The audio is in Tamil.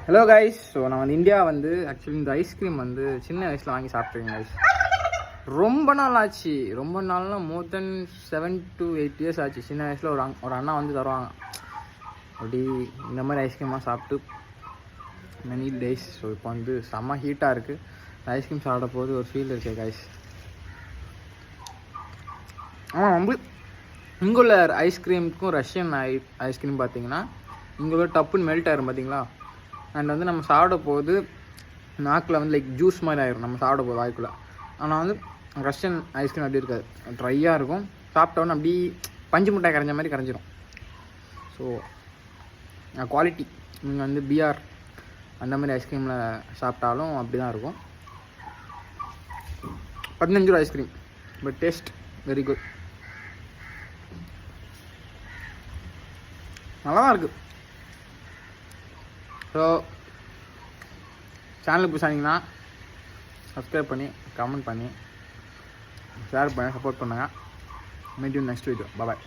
Hello guys. ஸோ நான் வந்து இந்தியா வந்து ஆக்சுவலி இந்த ஐஸ்கிரீம் வந்து சின்ன வயசில் வாங்கி சாப்பிட்ருக்கேன் கைஸ். ரொம்ப நாள் ஆச்சு, ரொம்ப நாள்னா மோர் தென் 7 to 8 years ஆச்சு. சின்ன வயசில் ஒரு அண்ணா வந்து தருவாங்க அப்படி இந்த மாதிரி ஐஸ்கிரீமாக சாப்பிட்டு மெனி டேஸ். ஸோ இப்போ வந்து செம்ம ஹீட்டாக இருக்குது. ஐஸ்கிரீம் சாப்பிட போது ஒரு ஃபீல் இருக்குது கைஸ். ஆமாம், ரொம்ப இங்கே உள்ள ஐஸ்கிரீமுக்கும் ரஷ்யன் ஐஸ்கிரீம் பார்த்தீங்கன்னா இங்கே உள்ள டப்புன்னு மெல்ட் ஆயிரும் பார்த்தீங்களா. அண்ட் வந்து நம்ம சாப்பிட போது நாக்கில் வந்து லைக் ஜூஸ் மாதிரி ஆயிரும் நம்ம சாப்பிட போது வாய்க்குள்ள. ஆனால் வந்து ரஷ்யன் ஐஸ்கிரீம் அப்படி இருக்காது, ட்ரையாக இருக்கும். சாப்பிட்டோன்னு அப்படி பஞ்சு முட்டாய் கரைஞ்ச மாதிரி கரைஞ்சிரும். ஸோ குவாலிட்டி நீங்கள் வந்து பிஆர் அந்த மாதிரி ஐஸ்கிரீமில் சாப்பிட்டாலும் அப்படி தான் இருக்கும். 15 ரூபா ice cream, but taste very good, நல்லா தான் இருக்குது. ஸோ சேனலுக்கு புதுசானீங்கன்னா சப்ஸ்கிரைப் பண்ணி கமெண்ட் பண்ணி ஷேர் பண்ணி சப்போர்ட் பண்ணுங்கள். Meet you next video. Bye.